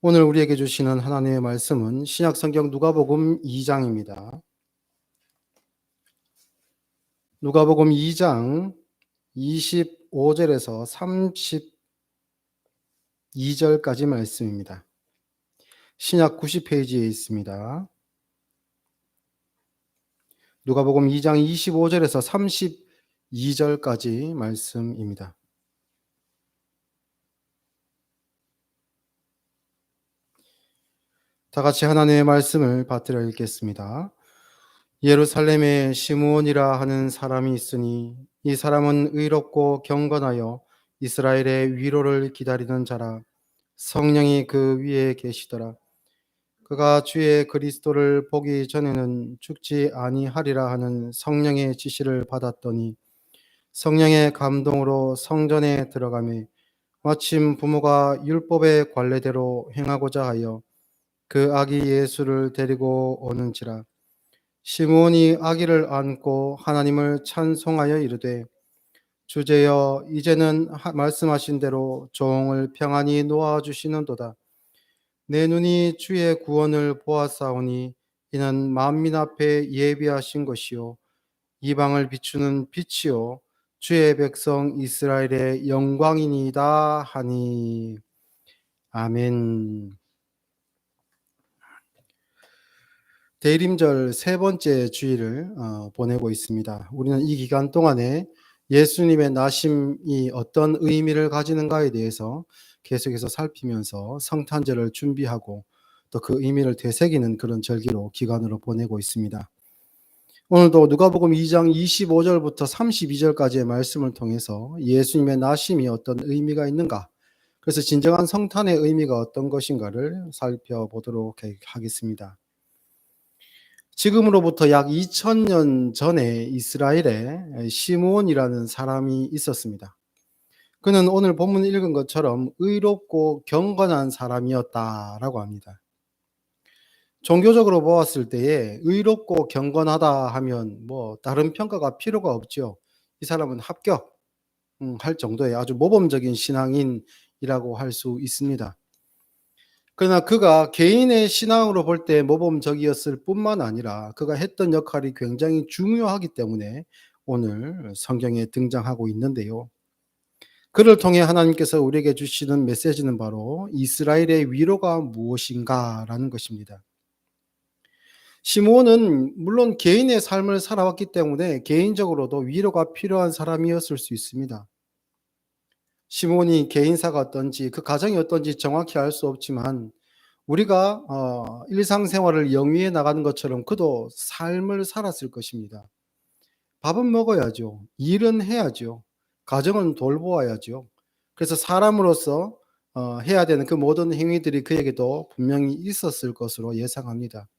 오늘 우리에게 주시는 하나님의 말씀은 신약 성경 누가복음 2장입니다. 누가복음 2장 25절에서 32절까지 말씀입니다. 신약 90페이지에 있습니다. 누가복음 2장 25절에서 32절까지 말씀입니다. 다 같이 하나님의 말씀을 받들어 읽겠습니다. 예루살렘에 시므온이라 하는 사람이 있으니 이 사람은 의롭고 경건하여 이스라엘의 위로를 기다리는 자라. 성령이 그 위에 계시더라. 그가 주의 그리스도를 보기 전에는 죽지 아니하리라 하는 성령의 지시를 받았더니 성령의 감동으로 성전에 들어가매 마침 부모가 율법의 관례대로 행하고자 하여 그 아기 예수를 데리고 오는지라. 시므온이 아기를 안고 하나님을 찬송하여 이르되 주제여 이제는 말씀하신 대로 종을 평안히 놓아 주시는도다. 내 눈이 주의 구원을 보았사오니 이는 만민 앞에 예비하신 것이요 이방을 비추는 빛이요 주의 백성 이스라엘의 영광이니이다 하니. 아멘. 대림절 세 번째 주일을 보내고 있습니다. 우리는 이 기간 동안에 예수님의 나심이 어떤 의미를 가지는가에 대해서 계속해서 살피면서 성탄절을 준비하고 또 그 의미를 되새기는 그런 절기로 기간으로 보내고 있습니다. 오늘도 누가복음 2장 25절부터 32절까지의 말씀을 통해서 예수님의 나심이 어떤 의미가 있는가, 그래서 진정한 성탄의 의미가 어떤 것인가를 살펴보도록 하겠습니다. 지금으로부터 약 2000년 전에 이스라엘에 시므온이라는 사람이 있었습니다. 그는 오늘 본문 읽은 것처럼 의롭고 경건한 사람이었다라고 합니다. 종교적으로 보았을 때에 의롭고 경건하다 하면 다른 평가가 필요가 없죠. 이 사람은 합격 할 정도의 아주 모범적인 신앙인이라고 할 수 있습니다. 그러나 그가 개인의 신앙으로 볼 때 모범적이었을 뿐만 아니라 그가 했던 역할이 굉장히 중요하기 때문에 오늘 성경에 등장하고 있는데요. 그를 통해 하나님께서 우리에게 주시는 메시지는 바로 이스라엘의 위로가 무엇인가라는 것입니다. 시므온은 물론 개인의 삶을 살아왔기 때문에 개인적으로도 위로가 필요한 사람이었을 수 있습니다. 시므온이 개인사가 어떤지, 그 가정이 어떤지 정확히 알 수 없지만 우리가 일상생활을 영위해 나가는 것처럼 그도 삶을 살았을 것입니다. 밥은 먹어야죠. 일은 해야죠. 가정은 돌보아야죠. 그래서 사람으로서 해야 되는 그 모든 행위들이 그에게도 분명히 있었을 것으로 예상합니다.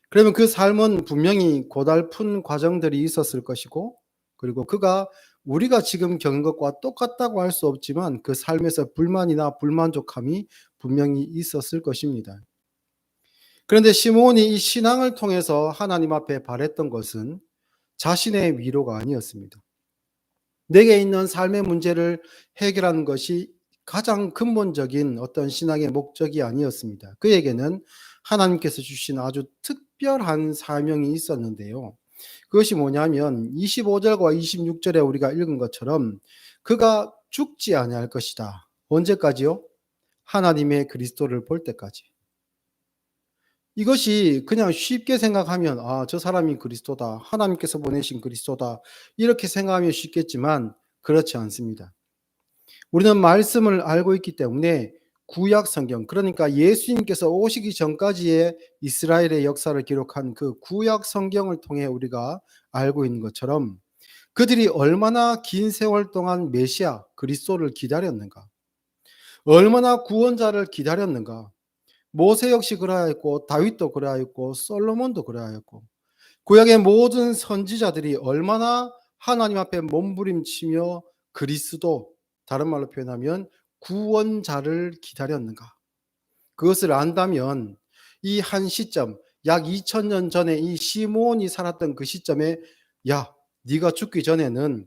그러면 그 삶은 분명히 고달픈 과정들이 있었을 것이고, 그리고 그가 우리가 지금 겪는 것과 똑같다고 할 수 없지만 그 삶에서 불만이나 불만족함이 분명히 있었을 것입니다. 그런데 시므온이 이 신앙을 통해서 하나님 앞에 바랬던 것은 자신의 위로가 아니었습니다. 내게 있는 삶의 문제를 해결하는 것이 가장 근본적인 어떤 신앙의 목적이 아니었습니다. 그에게는 하나님께서 주신 아주 특별한 사명이 있었는데요. 그것이 뭐냐면 25절과 26절에 우리가 읽은 것처럼 그가 죽지 아니할 것이다. 언제까지요? 하나님의 그리스도를 볼 때까지. 이것이 그냥 쉽게 생각하면 저 사람이 그리스도다. 하나님께서 보내신 그리스도다. 이렇게 생각하면 쉽겠지만 그렇지 않습니다. 우리는 말씀을 알고 있기 때문에 구약 성경, 그러니까 예수님께서 오시기 전까지의 이스라엘의 역사를 기록한 그 구약 성경을 통해 우리가 알고 있는 것처럼 그들이 얼마나 긴 세월 동안 메시아 그리스도를 기다렸는가, 얼마나 구원자를 기다렸는가. 모세 역시 그러하였고 다윗도 그러하였고 솔로몬도 그러하였고 구약의 모든 선지자들이 얼마나 하나님 앞에 몸부림치며 그리스도, 다른 말로 표현하면 구원자를 기다렸는가. 그것을 안다면 이 한 시점, 약 2000년 전에 이 시므온이 살았던 그 시점에 야, 네가 죽기 전에는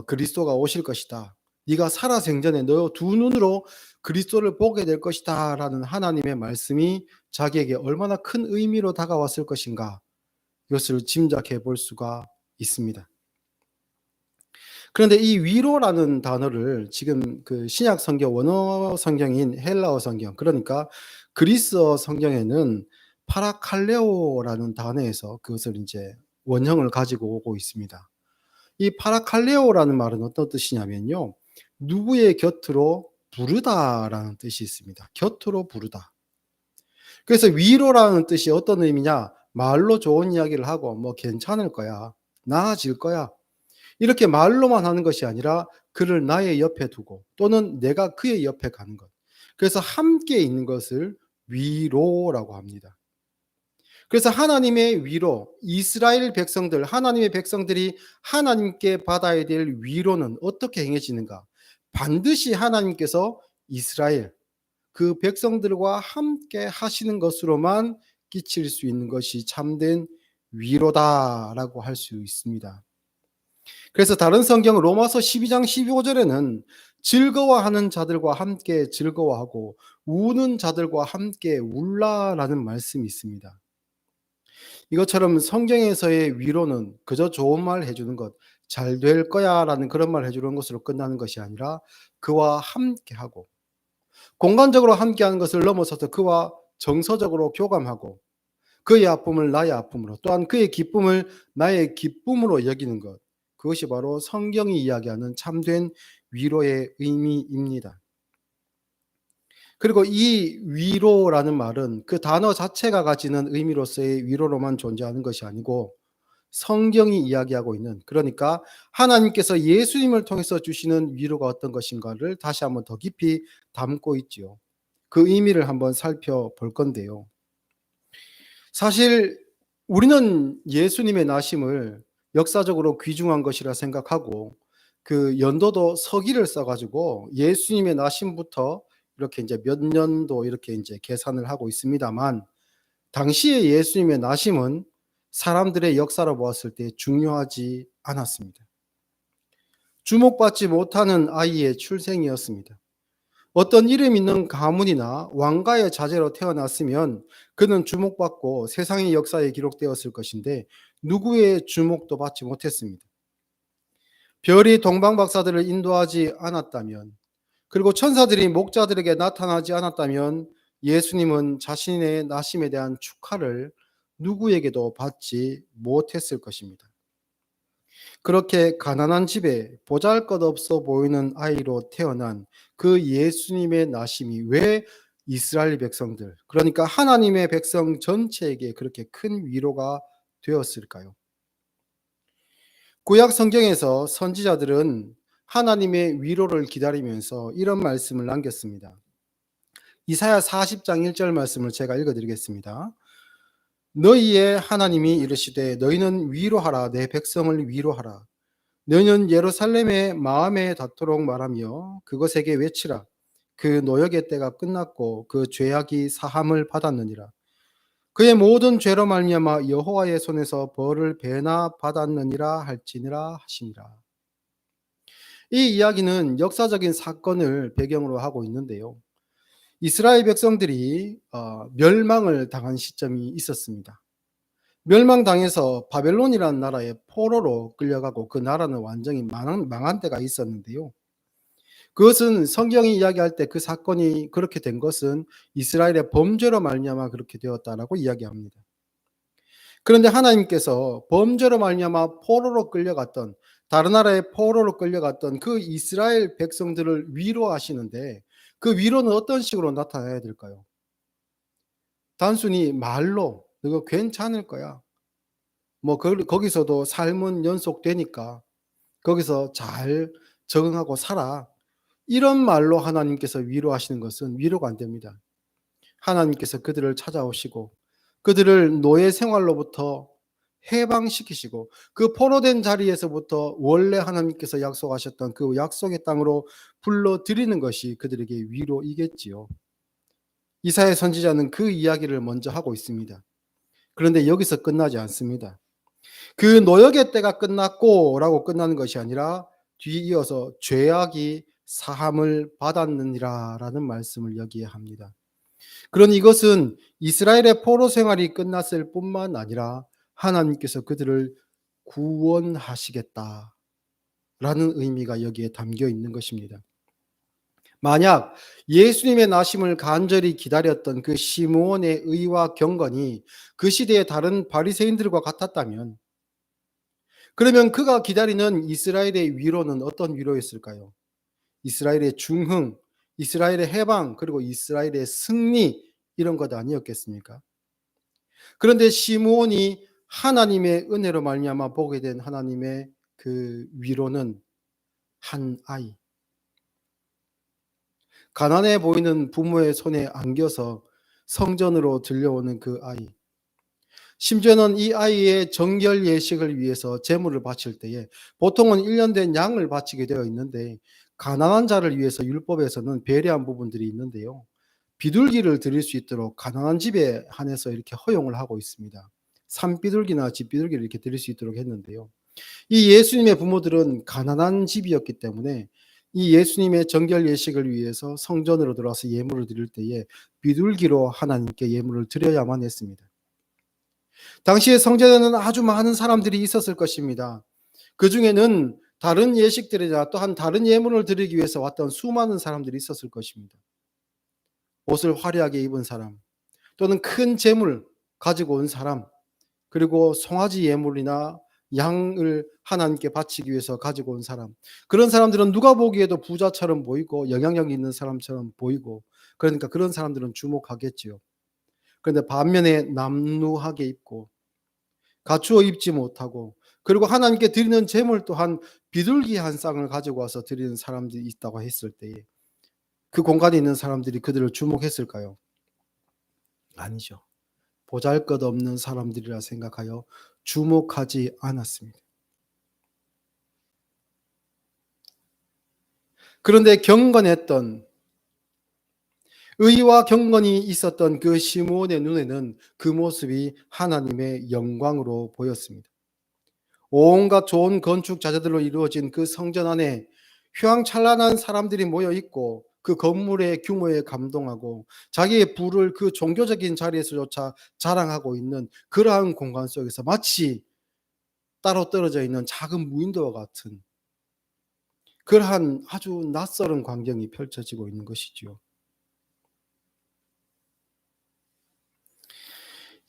그리스도가 오실 것이다. 네가 살아생전에 너 두 눈으로 그리스도를 보게 될 것이다라는 하나님의 말씀이 자기에게 얼마나 큰 의미로 다가왔을 것인가, 이것을 짐작해 볼 수가 있습니다. 그런데 이 위로라는 단어를 지금 그 신약 성경 원어 성경인 헬라어 성경, 그러니까 그리스어 성경에는 파라칼레오라는 단어에서 그것을 이제 원형을 가지고 오고 있습니다. 이 파라칼레오라는 말은 어떤 뜻이냐면요, 누구의 곁으로 부르다라는 뜻이 있습니다. 곁으로 부르다. 그래서 위로라는 뜻이 어떤 의미냐? 말로 좋은 이야기를 하고 뭐 괜찮을 거야, 나아질 거야, 이렇게 말로만 하는 것이 아니라 그를 나의 옆에 두고 또는 내가 그의 옆에 가는 것. 그래서 함께 있는 것을 위로라고 합니다. 그래서 하나님의 위로, 이스라엘 백성들, 하나님의 백성들이 하나님께 받아야 될 위로는 어떻게 행해지는가? 반드시 하나님께서 이스라엘, 그 백성들과 함께 하시는 것으로만 끼칠 수 있는 것이 참된 위로다라고 할 수 있습니다. 그래서 다른 성경 로마서 12장 15절에는 즐거워하는 자들과 함께 즐거워하고 우는 자들과 함께 울라라는 말씀이 있습니다. 이것처럼 성경에서의 위로는 그저 좋은 말 해주는 것, 잘 될 거야 라는 그런 말 해주는 것으로 끝나는 것이 아니라 그와 함께하고, 공간적으로 함께하는 것을 넘어서서 그와 정서적으로 교감하고, 그의 아픔을 나의 아픔으로, 또한 그의 기쁨을 나의 기쁨으로 여기는 것, 그것이 바로 성경이 이야기하는 참된 위로의 의미입니다. 그리고 이 위로라는 말은 그 단어 자체가 가지는 의미로서의 위로로만 존재하는 것이 아니고 성경이 이야기하고 있는, 그러니까 하나님께서 예수님을 통해서 주시는 위로가 어떤 것인가를 다시 한번 더 깊이 담고 있지요. 그 의미를 한번 살펴볼 건데요. 사실 우리는 예수님의 나심을 역사적으로 귀중한 것이라 생각하고 그 연도도 서기를 써 가지고 예수님의 나심부터 이렇게 이제 몇 년도 이렇게 이제 계산을 하고 있습니다만, 당시에 예수님의 나심은 사람들의 역사로 보았을 때 중요하지 않았습니다. 주목받지 못하는 아이의 출생이었습니다. 어떤 이름 있는 가문이나 왕가의 자제로 태어났으면 그는 주목받고 세상의 역사에 기록되었을 것인데 누구의 주목도 받지 못했습니다. 별이 동방박사들을 인도하지 않았다면, 그리고 천사들이 목자들에게 나타나지 않았다면 예수님은 자신의 나심에 대한 축하를 누구에게도 받지 못했을 것입니다. 그렇게 가난한 집에 보잘것없어 보이는 아이로 태어난 그 예수님의 나심이 왜 이스라엘 백성들, 그러니까 하나님의 백성 전체에게 그렇게 큰 위로가 되었을까요? 구약 성경에서 선지자들은 하나님의 위로를 기다리면서 이런 말씀을 남겼습니다. 이사야 40장 1절 말씀을 제가 읽어드리겠습니다. 너희의 하나님이 이르시되 너희는 위로하라, 내 백성을 위로하라. 너희는 예루살렘의 마음에 닿도록 말하며 그것에게 외치라. 그 노역의 때가 끝났고 그 죄악이 사함을 받았느니라. 그의 모든 죄로 말미암아 여호와의 손에서 벌을 배나 받았느니라 할지니라 하시니라. 이 이야기는 역사적인 사건을 배경으로 하고 있는데요. 이스라엘 백성들이 멸망을 당한 시점이 있었습니다. 멸망당해서 바벨론이라는 나라의 포로로 끌려가고 그 나라는 완전히 망한 때가 있었는데요. 그것은 성경이 이야기할 때 그 사건이 그렇게 된 것은 이스라엘의 범죄로 말미암아 그렇게 되었다라고 이야기합니다. 그런데 하나님께서 범죄로 말미암아 포로로 끌려갔던, 다른 나라의 포로로 끌려갔던 그 이스라엘 백성들을 위로하시는데 그 위로는 어떤 식으로 나타나야 될까요? 단순히 말로 "너가 괜찮을 거야. 뭐 거기서도 삶은 연속되니까 거기서 잘 적응하고 살아." 이런 말로 하나님께서 위로하시는 것은 위로가 안 됩니다. 하나님께서 그들을 찾아오시고 그들을 노예 생활로부터 해방시키시고 그 포로된 자리에서부터 원래 하나님께서 약속하셨던 그 약속의 땅으로 불러들이는 것이 그들에게 위로이겠지요. 이사야 선지자는 그 이야기를 먼저 하고 있습니다. 그런데 여기서 끝나지 않습니다. 그 노역의 때가 끝났고 라고 끝나는 것이 아니라 뒤이어서 죄악이 사함을 받았느니라라는 말씀을 여기에 합니다. 그러니 이것은 이스라엘의 포로 생활이 끝났을 뿐만 아니라 하나님께서 그들을 구원하시겠다라는 의미가 여기에 담겨 있는 것입니다. 만약 예수님의 나심을 간절히 기다렸던 그 시므온의 의와 경건이 그 시대의 다른 바리새인들과 같았다면, 그러면 그가 기다리는 이스라엘의 위로는 어떤 위로였을까요? 이스라엘의 중흥, 이스라엘의 해방, 그리고 이스라엘의 승리, 이런 것 아니었겠습니까? 그런데 시므온이 하나님의 은혜로 말미암아 보게 된 하나님의 그 위로는 한 아이, 가난해 보이는 부모의 손에 안겨서 성전으로 들려오는 그 아이, 심지어는 이 아이의 정결 예식을 위해서 제물을 바칠 때에 보통은 1년 된 양을 바치게 되어 있는데, 가난한 자를 위해서 율법에서는 배려한 부분들이 있는데요, 비둘기를 드릴 수 있도록 가난한 집에 한해서 이렇게 허용을 하고 있습니다. 산비둘기나 집비둘기를 이렇게 드릴 수 있도록 했는데요, 이 예수님의 부모들은 가난한 집이었기 때문에 이 예수님의 정결 예식을 위해서 성전으로 들어와서 예물을 드릴 때에 비둘기로 하나님께 예물을 드려야만 했습니다. 당시에 성전에는 아주 많은 사람들이 있었을 것입니다. 그 중에는 다른 예식들이나 또한 다른 예물을 드리기 위해서 왔던 수많은 사람들이 있었을 것입니다. 옷을 화려하게 입은 사람, 또는 큰 재물 가지고 온 사람, 그리고 송아지 예물이나 양을 하나님께 바치기 위해서 가지고 온 사람, 그런 사람들은 누가 보기에도 부자처럼 보이고 영향력 있는 사람처럼 보이고, 그러니까 그런 사람들은 주목하겠지요. 그런데 반면에 남루하게 입고 갖추어 입지 못하고, 그리고 하나님께 드리는 제물 또한 비둘기 한 쌍을 가지고 와서 드리는 사람들이 있다고 했을 때에 그 공간에 있는 사람들이 그들을 주목했을까요? 아니죠. 보잘것없는 사람들이라 생각하여 주목하지 않았습니다. 그런데 경건했던, 의와 경건이 있었던 그 시므온의 눈에는 그 모습이 하나님의 영광으로 보였습니다. 온갖 좋은 건축 자재들로 이루어진 그 성전 안에 휘황찬란한 사람들이 모여 있고, 그 건물의 규모에 감동하고 자기의 부를 그 종교적인 자리에서조차 자랑하고 있는 그러한 공간 속에서 마치 따로 떨어져 있는 작은 무인도와 같은 그러한 아주 낯설은 광경이 펼쳐지고 있는 것이지요.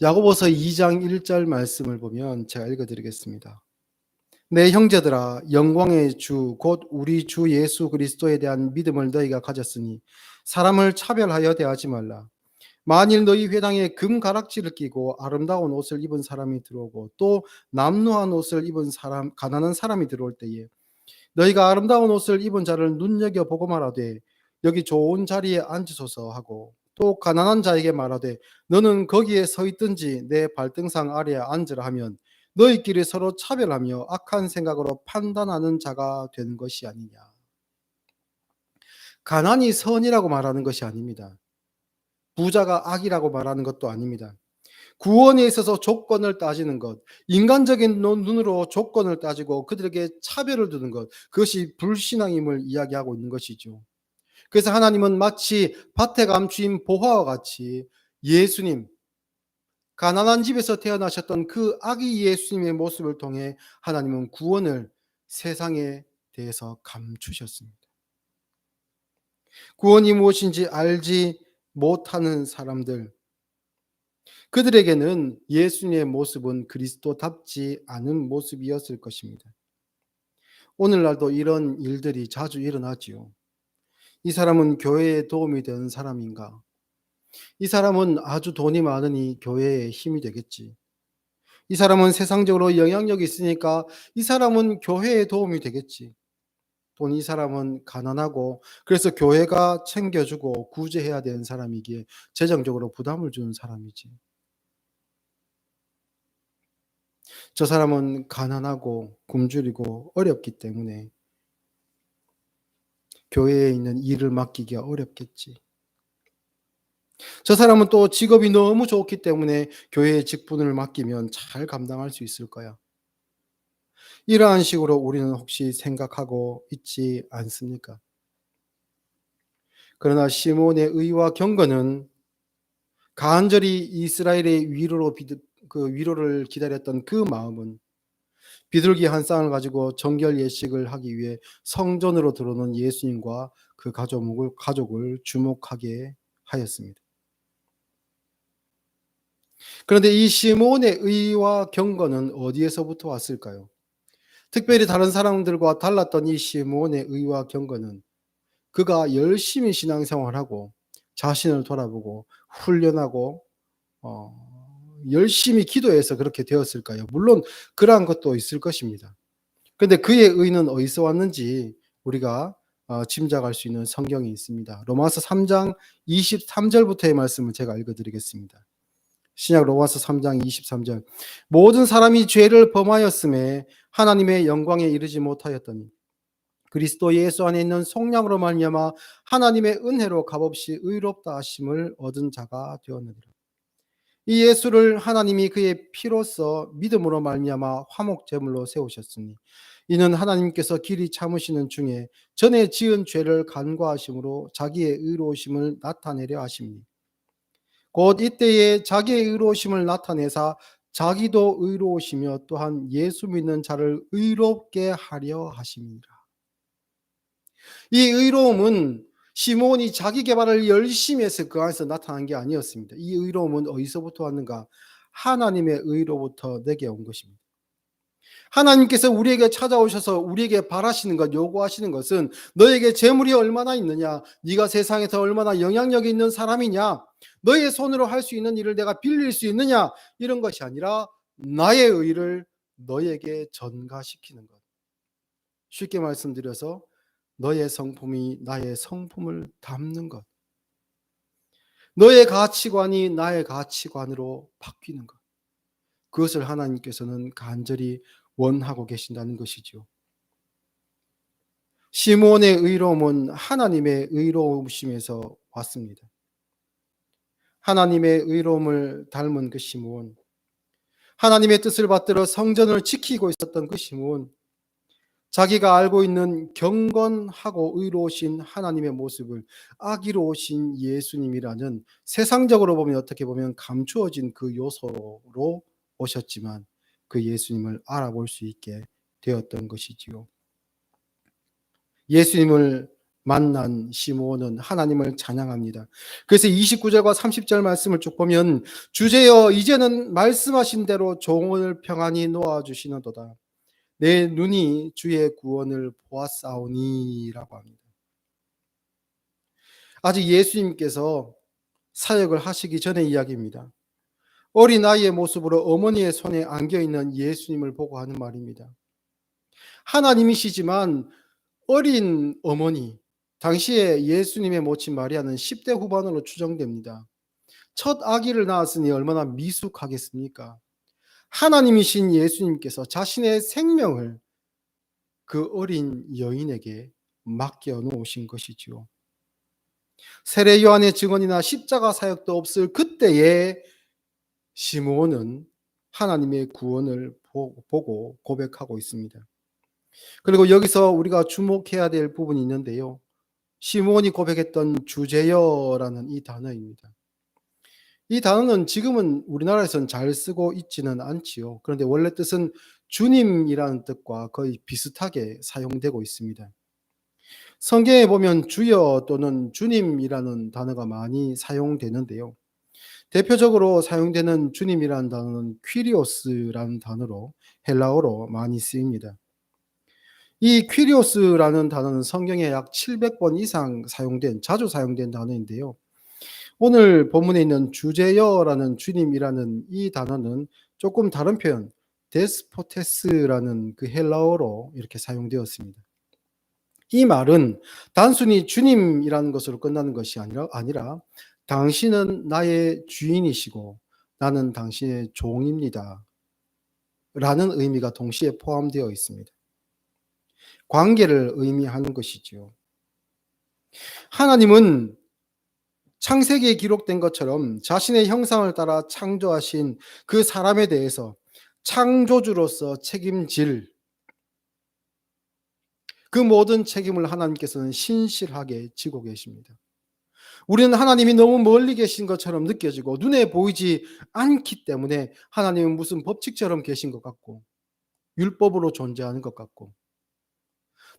야고보서 2장 1절 말씀을 보면 제가 읽어 드리겠습니다. 내 형제들아, 영광의 주 곧 우리 주 예수 그리스도에 대한 믿음을 너희가 가졌으니 사람을 차별하여 대하지 말라. 만일 너희 회당에 금 가락지를 끼고 아름다운 옷을 입은 사람이 들어오고 또 남루한 옷을 입은 사람, 가난한 사람이 들어올 때에 너희가 아름다운 옷을 입은 자를 눈여겨보고 말하되 여기 좋은 자리에 앉으소서 하고, 또 가난한 자에게 말하되 너는 거기에 서 있든지 내 발등상 아래에 앉으라 하면 너희끼리 서로 차별하며 악한 생각으로 판단하는 자가 되는 것이 아니냐. 가난이 선이라고 말하는 것이 아닙니다. 부자가 악이라고 말하는 것도 아닙니다. 구원에 있어서 조건을 따지는 것, 인간적인 눈으로 조건을 따지고 그들에게 차별을 두는 것, 그것이 불신앙임을 이야기하고 있는 것이죠. 그래서 하나님은 마치 밭에 감추인 보화와 같이 예수님, 가난한 집에서 태어나셨던 그 아기 예수님의 모습을 통해 하나님은 구원을 세상에 대해서 감추셨습니다. 구원이 무엇인지 알지 못하는 사람들, 그들에게는 예수님의 모습은 그리스도답지 않은 모습이었을 것입니다. 오늘날도 이런 일들이 자주 일어나지요. 이 사람은 교회에 도움이 되는 사람인가? 이 사람은 아주 돈이 많으니 교회에 힘이 되겠지. 이 사람은 세상적으로 영향력이 있으니까 이 사람은 교회에 도움이 되겠지. 이 사람은 가난하고 그래서 교회가 챙겨주고 구제해야 되는 사람이기에 재정적으로 부담을 주는 사람이지. 저 사람은 가난하고 굶주리고 어렵기 때문에 교회에 있는 일을 맡기기가 어렵겠지. 저 사람은 또 직업이 너무 좋기 때문에 교회의 직분을 맡기면 잘 감당할 수 있을 거야. 이러한 식으로 우리는 혹시 생각하고 있지 않습니까? 그러나 시몬의 의와 경건은 간절히 이스라엘의 위로를 기다렸던 그 마음은 비둘기 한 쌍을 가지고 정결 예식을 하기 위해 성전으로 들어오는 예수님과 그 가족을 주목하게 하였습니다. 그런데 이 시몬의 의와 경건은 어디에서부터 왔을까요? 특별히 다른 사람들과 달랐던 이 시몬의 의와 경건은 그가 열심히 신앙생활하고 자신을 돌아보고 훈련하고 열심히 기도해서 그렇게 되었을까요? 물론 그러한 것도 있을 것입니다. 그런데 그의 의는 어디서 왔는지 우리가 짐작할 수 있는 성경이 있습니다. 로마서 3장 23절부터의 말씀을 제가 읽어드리겠습니다. 신약 로마서 3장 23절. 모든 사람이 죄를 범하였음에 하나님의 영광에 이르지 못하였더니 그리스도 예수 안에 있는 속량으로 말미암아 하나님의 은혜로 값없이 의롭다 하심을 얻은 자가 되었느니라. 이 예수를 하나님이 그의 피로써 믿음으로 말미암아 화목 제물로 세우셨으니 이는 하나님께서 길이 참으시는 중에 전에 지은 죄를 간과하심으로 자기의 의로우심을 나타내려 하심이니 곧 이때에 자기의 의로우심을 나타내사 자기도 의로우시며 또한 예수 믿는 자를 의롭게 하려 하심이라. 이 의로움은 시몬이 자기 개발을 열심히 해서 그 안에서 나타난 게 아니었습니다. 이 의로움은 어디서부터 왔는가? 하나님의 의로부터 내게 온 것입니다. 하나님께서 우리에게 찾아오셔서 우리에게 바라시는 것, 요구하시는 것은 너에게 재물이 얼마나 있느냐, 네가 세상에서 얼마나 영향력이 있는 사람이냐, 너의 손으로 할 수 있는 일을 내가 빌릴 수 있느냐, 이런 것이 아니라 나의 의를 너에게 전가시키는 것. 쉽게 말씀드려서 너의 성품이 나의 성품을 담는 것. 너의 가치관이 나의 가치관으로 바뀌는 것. 그것을 하나님께서는 간절히 원하고 계신다는 것이죠. 시몬의 의로움은 하나님의 의로우심에서 왔습니다. 하나님의 의로움을 닮은 그 시몬, 하나님의 뜻을 받들어 성전을 지키고 있었던 그 시몬, 자기가 알고 있는 경건하고 의로우신 하나님의 모습을 악의로우신 예수님이라는 세상적으로 보면 어떻게 보면 감추어진 그 요소로 오셨지만 그 예수님을 알아볼 수 있게 되었던 것이지요. 예수님을 만난 시몬은 하나님을 찬양합니다. 그래서 29절과 30절 말씀을 쭉 보면 주제여 이제는 말씀하신 대로 종을 평안히 놓아주시는도다. 내 눈이 주의 구원을 보았사오니라고 합니다. 아직 예수님께서 사역을 하시기 전의 이야기입니다. 어린아이의 모습으로 어머니의 손에 안겨있는 예수님을 보고 하는 말입니다. 하나님이시지만 어린 어머니, 당시에 예수님의 모친 마리아는 10대 후반으로 추정됩니다. 첫 아기를 낳았으니 얼마나 미숙하겠습니까? 하나님이신 예수님께서 자신의 생명을 그 어린 여인에게 맡겨 놓으신 것이지요. 세례 요한의 증언이나 십자가 사역도 없을 그때에 시므온은 하나님의 구원을 보고 고백하고 있습니다. 그리고 여기서 우리가 주목해야 될 부분이 있는데요. 시므온이 고백했던 주제여라는 이 단어입니다. 이 단어는 지금은 우리나라에서는 잘 쓰고 있지는 않지요. 그런데 원래 뜻은 주님이라는 뜻과 거의 비슷하게 사용되고 있습니다. 성경에 보면 주여 또는 주님이라는 단어가 많이 사용되는데요. 대표적으로 사용되는 주님이라는 단어는 퀴리오스라는 단어로 헬라어로 많이 쓰입니다. 이 퀴리오스라는 단어는 성경에 약 700번 이상 자주 사용된 단어인데요. 오늘 본문에 있는 주제여라는 주님이라는 이 단어는 조금 다른 표현, 데스포테스라는 그 헬라어로 이렇게 사용되었습니다. 이 말은 단순히 주님이라는 것으로 끝나는 것이 아니라 당신은 나의 주인이시고 나는 당신의 종입니다. 라는 의미가 동시에 포함되어 있습니다. 관계를 의미하는 것이지요. 하나님은 창세기에 기록된 것처럼 자신의 형상을 따라 창조하신 그 사람에 대해서 창조주로서 책임질 그 모든 책임을 하나님께서는 신실하게 지고 계십니다. 우리는 하나님이 너무 멀리 계신 것처럼 느껴지고 눈에 보이지 않기 때문에 하나님은 무슨 법칙처럼 계신 것 같고 율법으로 존재하는 것 같고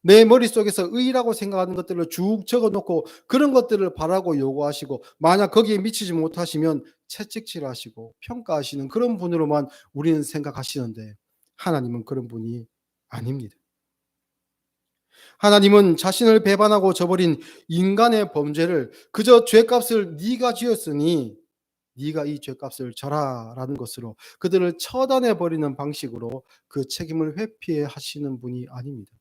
내 머릿속에서 의라고 생각하는 것들을 쭉 적어 놓고 그런 것들을 바라고 요구하시고 만약 거기에 미치지 못하시면 채찍질하시고 평가하시는 그런 분으로만 우리는 생각하시는데 하나님은 그런 분이 아닙니다. 하나님은 자신을 배반하고 저버린 인간의 범죄를 그저 죄값을 네가 지었으니 네가 이 죄값을 져라라는 것으로 그들을 처단해 버리는 방식으로 그 책임을 회피해 하시는 분이 아닙니다.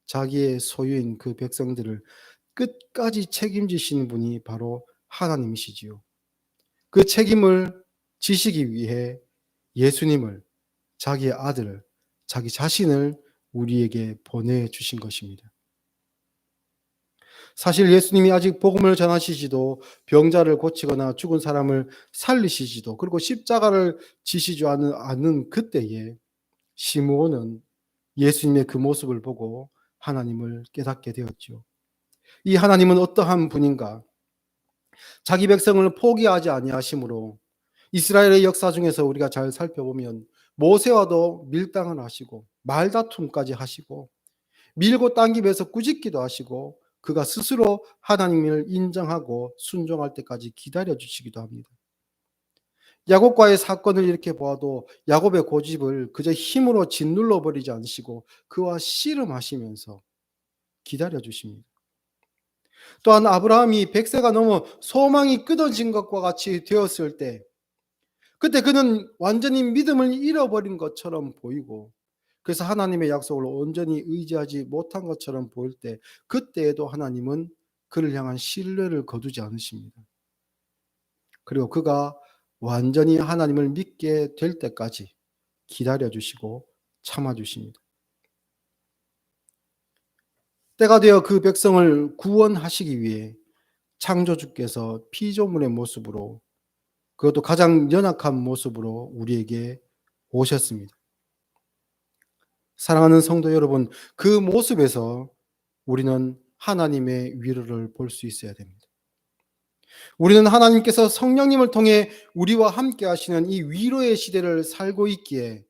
자기의 소유인 그 백성들을 끝까지 책임지시는 분이 바로 하나님이시지요. 그 책임을 지시기 위해 예수님을, 자기의 아들을, 자기 자신을 우리에게 보내주신 것입니다. 사실 예수님이 아직 복음을 전하시지도 병자를 고치거나 죽은 사람을 살리시지도 그리고 십자가를 지시지 않은 그때에 시므온은 예수님의 그 모습을 보고 하나님을 깨닫게 되었죠. 이 하나님은 어떠한 분인가? 자기 백성을 포기하지 아니하심으로 이스라엘의 역사 중에서 우리가 잘 살펴보면 모세와도 밀당을 하시고 말다툼까지 하시고 밀고 당기면서 꾸짖기도 하시고 그가 스스로 하나님을 인정하고 순종할 때까지 기다려 주시기도 합니다. 야곱과의 사건을 이렇게 보아도 야곱의 고집을 그저 힘으로 짓눌러 버리지 않으시고 그와 씨름하시면서 기다려 주십니다. 또한 아브라함이 100세가 넘어 소망이 끊어진 것과 같이 되었을 때 그때 그는 완전히 믿음을 잃어버린 것처럼 보이고 그래서 하나님의 약속을 온전히 의지하지 못한 것처럼 보일 때 그때에도 하나님은 그를 향한 신뢰를 거두지 않으십니다. 그리고 그가 완전히 하나님을 믿게 될 때까지 기다려 주시고 참아 주십니다. 때가 되어 그 백성을 구원하시기 위해 창조주께서 피조물의 모습으로 그것도 가장 연약한 모습으로 우리에게 오셨습니다. 사랑하는 성도 여러분, 그 모습에서 우리는 하나님의 위로를 볼 수 있어야 됩니다. 우리는 하나님께서 성령님을 통해 우리와 함께 하시는 이 위로의 시대를 살고 있기에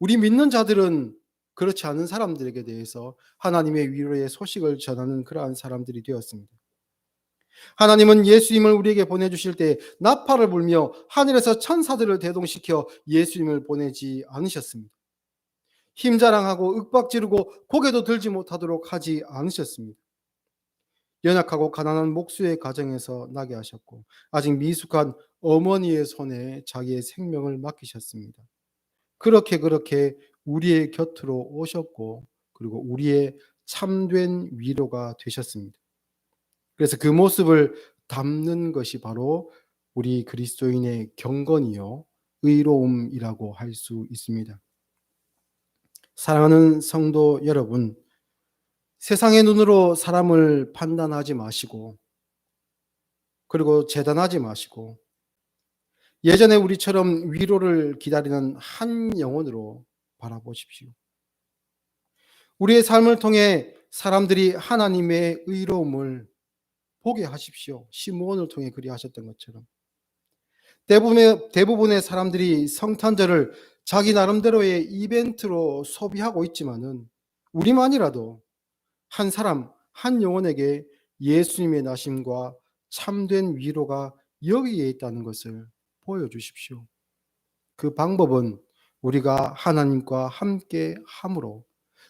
우리 믿는 자들은 그렇지 않은 사람들에게 대해서 하나님의 위로의 소식을 전하는 그러한 사람들이 되었습니다. 하나님은 예수님을 우리에게 보내주실 때 나팔을 불며 하늘에서 천사들을 대동시켜 예수님을 보내지 않으셨습니다. 힘자랑하고 윽박지르고 고개도 들지 못하도록 하지 않으셨습니다. 연약하고 가난한 목수의 가정에서 나게 하셨고 아직 미숙한 어머니의 손에 자기의 생명을 맡기셨습니다. 그렇게 우리의 곁으로 오셨고 그리고 우리의 참된 위로가 되셨습니다. 그래서 그 모습을 담는 것이 바로 우리 그리스도인의 경건이요 의로움이라고 할 수 있습니다. 사랑하는 성도 여러분, 세상의 눈으로 사람을 판단하지 마시고 그리고 재단하지 마시고 예전에 우리처럼 위로를 기다리는 한 영혼으로 바라보십시오. 우리의 삶을 통해 사람들이 하나님의 의로움을 보게 하십시오. 시므온을 통해 그리하셨던 것처럼. 대부분의 사람들이 성탄절을 자기 나름대로의 이벤트로 소비하고 있지만은 우리만이라도 한 사람, 한 영혼에게 예수님의 나심과 참된 위로가 여기에 있다는 것을 보여주십시오. 그 방법은 우리가 하나님과 함께 함으로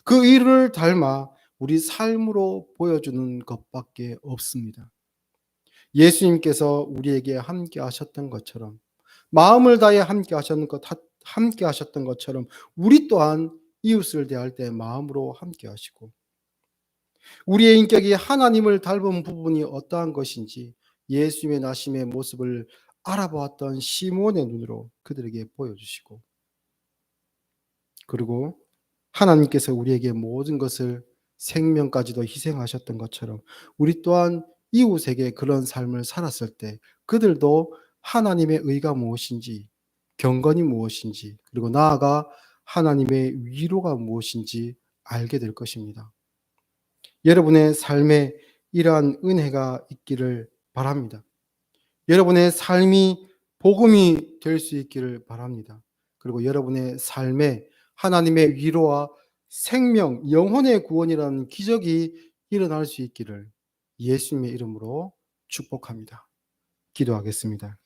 그 일을 닮아 우리 삶으로 보여주는 것밖에 없습니다. 예수님께서 우리에게 함께 하셨던 것처럼 마음을 다해 함께 하셨던 것처럼 우리 또한 이웃을 대할 때 마음으로 함께 하시고 우리의 인격이 하나님을 닮은 부분이 어떠한 것인지 예수님의 나심의 모습을 알아보았던 시몬의 눈으로 그들에게 보여주시고 그리고 하나님께서 우리에게 모든 것을 생명까지도 희생하셨던 것처럼 우리 또한 이웃에게 그런 삶을 살았을 때 그들도 하나님의 의가 무엇인지 경건이 무엇인지 그리고 나아가 하나님의 위로가 무엇인지 알게 될 것입니다. 여러분의 삶에 이러한 은혜가 있기를 바랍니다. 여러분의 삶이 복음이 될 수 있기를 바랍니다. 그리고 여러분의 삶에 하나님의 위로와 생명, 영혼의 구원이라는 기적이 일어날 수 있기를 예수님의 이름으로 축복합니다. 기도하겠습니다.